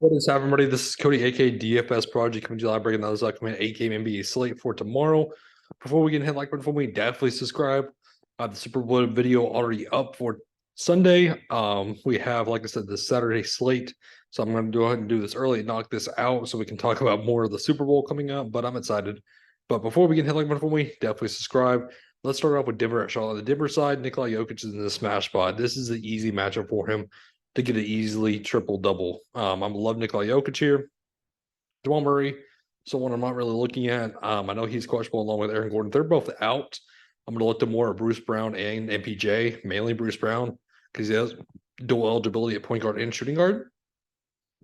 What is happening, everybody? This is Cody, aka DFS Project, coming to you live breaking down this upcoming 8-game NBA slate for tomorrow. Before we get hit like button for me, definitely subscribe. The Super Bowl video already up for Sunday. We have, like I said, this Saturday slate. So I'm going to go ahead and do this early and knock this out so we can talk about more of the Super Bowl coming up. But I'm excited. But before we get hit like button for me, definitely subscribe. Let's start off with Denver at Charlotte. The Denver side, Nikola Jokic is in the smash spot. This is an easy matchup for him to get an easily triple double. I love Nikola Jokic here. Jamal Murray, someone I'm not really looking at. I know he's questionable along with Aaron Gordon. They're both out. I'm going to look to more at Bruce Brown and MPJ, mainly Bruce Brown, because he has dual eligibility at point guard and shooting guard.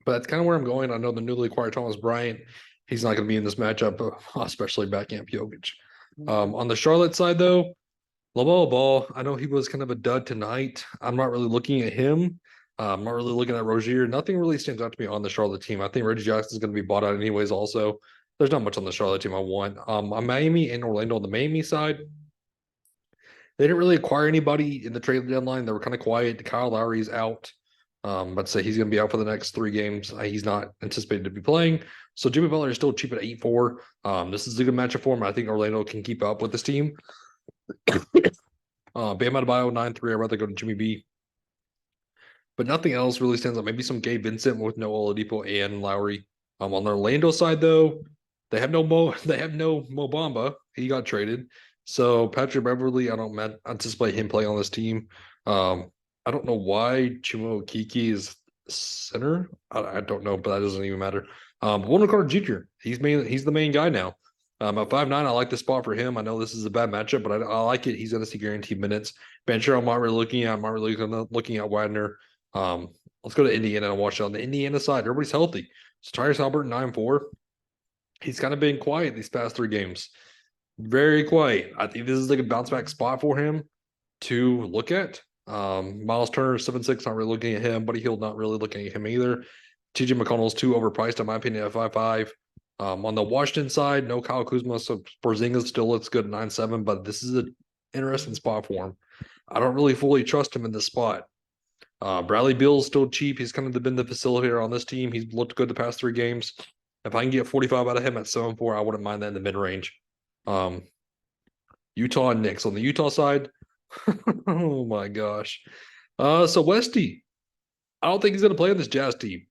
But that's kind of where I'm going. I know the newly acquired Thomas Bryant, he's not going to be in this matchup, especially backing up Jokic. On the Charlotte side, though, LaMelo Ball, I know he was kind of a dud tonight. I'm not really looking at him. I'm not really looking at Rozier. Nothing really stands out to me on the Charlotte team. I think Reggie Jackson is going to be bought out anyways. Also, there's not much on the Charlotte team I want. On Miami and Orlando on the Miami side, they didn't really acquire anybody in the trade deadline. They were kind of quiet. Kyle Lowry's out. I'd say he's going to be out for the next 3 games. He's not anticipated to be playing. So Jimmy Butler is still cheap at 8-4. This is a good matchup for him. I think Orlando can keep up with this team. Bam Adebayo 9-3. I'd rather go to Jimmy B. But nothing else really stands out. Maybe some Gabe Vincent with no Oladipo and Lowry. On the Orlando side, though, they have no Mo Bamba. He got traded. So Patrick Beverly, I don't anticipate him playing on this team. I don't know why Chimo Kiki is center. I don't know, but that doesn't even matter. Wendell Carter Jr. He's the main guy now. At 5'9", I like the spot for him. I know this is a bad matchup, but I like it. He's going to see guaranteed minutes. Bencher, I'm not really looking at. I'm not really looking at Wagner. Let's go to Indiana and watch it on the Indiana side. Everybody's healthy. So Tyrese Halliburton 9-4. He's kind of been quiet these past 3 games. Very quiet. I think this is like a bounce back spot for him to look at. Miles Turner 7-6, not really looking at him. Buddy Hield, not really looking at him either. TJ McConnell's too overpriced, in my opinion, at 5-5. On the Washington side, no Kyle Kuzma, so Porzingis still looks good at 9-7, but this is an interesting spot for him. I don't really fully trust him in this spot. Bradley Beal's still cheap. He's kind of been the facilitator on this team. He's looked good the past 3 games. If I can get 45 out of him at 7-4, I wouldn't mind that in the mid-range. Utah and Knicks. On the Utah side, oh my gosh. So Westy, I don't think he's going to play on this Jazz team.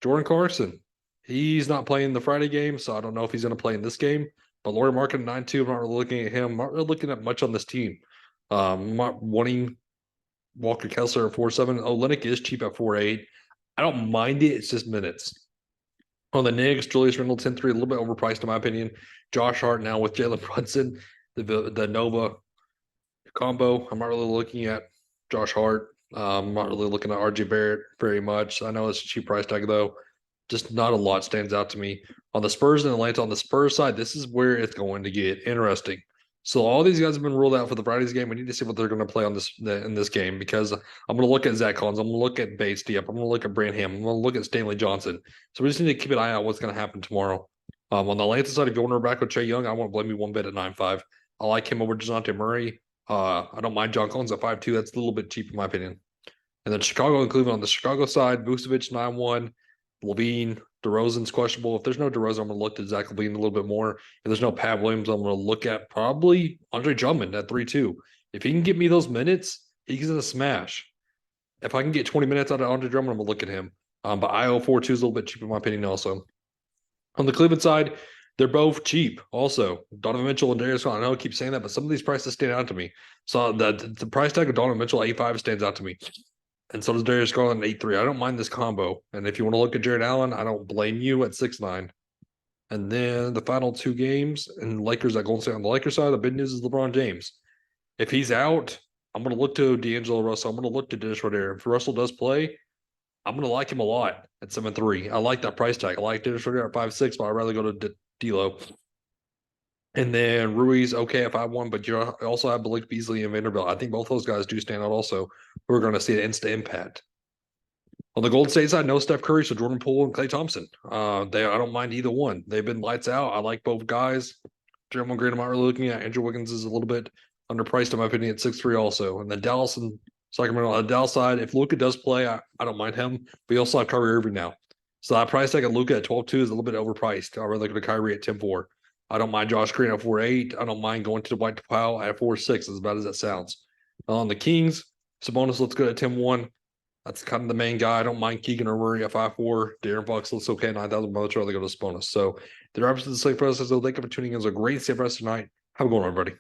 Jordan Carson, he's not playing the Friday game, so I don't know if he's going to play in this game. But Lauri Markkanen 9-2, I'm not really looking at him. I'm not really looking at much on this team. I'm not wanting Walker Kessler at 4-7. Olynyk is cheap at 4-8. I don't mind it. It's just minutes. On the Knicks, Julius Randle 10-3, a little bit overpriced in my opinion. Josh Hart now with Jalen Brunson, the Nova combo. I'm not really looking at Josh Hart. I'm not really looking at RJ Barrett very much. I know it's a cheap price tag though. Just not a lot stands out to me. On the Spurs and Atlanta, on the Spurs side, this is where it's going to get interesting. So all these guys have been ruled out for the Friday's game. We need to see what they're going to play on in this game because I'm going to look at Zach Collins. I'm going to look at Bates Diop. I'm going to look at Branham. I'm going to look at Stanley Johnson. So we just need to keep an eye out what's going to happen tomorrow. On the Atlanta side, if you want to back with Trae Young, I won't blame you one bit at 9-5. I like him over DeJounte Murray. I don't mind John Collins at 5-2. That's a little bit cheap in my opinion. And then Chicago and Cleveland on the Chicago side, Vucevic 9-1, Levine, DeRozan's questionable. If there's no DeRozan, I'm going to look at Zach Levine a little bit more. If there's no Pat Williams, I'm going to look at probably Andre Drummond at 3-2. If he can get me those minutes, he's going to smash. If I can get 20 minutes out of Andre Drummond, I'm going to look at him. But IO 4-2 is a little bit cheap in my opinion also. On the Cleveland side, they're both cheap also. Donovan Mitchell and Darius Garland, I know I keep saying that, but some of these prices stand out to me. So the price tag of Donovan Mitchell 8-5 stands out to me. And so does Darius Garland 8-3. I don't mind this combo. And if you want to look at Jared Allen, I don't blame you at 6-9. And then the final 2 games and Lakers at Golden State on the Lakers side, the big news is LeBron James. If he's out, I'm going to look to D'Angelo Russell. I'm going to look to Dennis Rodere. If Russell does play, I'm going to like him a lot at 7-3. I like that price tag. I like Dennis Rodere at 5-6, but I'd rather go to D'Lo. And then Ruiz, okay, if I won, but you also have Malik Beasley and Vanderbilt. I think both those guys do stand out also. We're going to see an instant impact. On the Golden State side, no Steph Curry, so Jordan Poole and Klay Thompson. I don't mind either one. They've been lights out. I like both guys. Draymond Green, I'm not really looking at. Andrew Wiggins is a little bit underpriced in my opinion at 6-3 also. And then Dallas and Sacramento on the Dallas side, if Luka does play, I don't mind him. But you also have Kyrie Irving now. So that price tag of Luka at 12.2 is a little bit overpriced. I'd rather go to Kyrie at 10.4. I don't mind Josh Green at 4.8. I don't mind going to the Dwight Powell at 4.6, as bad as that sounds. On the Kings, Sabonis looks good at 10.1. That's kind of the main guy. I don't mind Keegan or Murray at 5.4. Darren Fox looks okay at 9,000, but I'd rather go to Sabonis. So the Raptors of the slate process. So thank you for tuning in. It was a great stay for us tonight. Have a good one, everybody.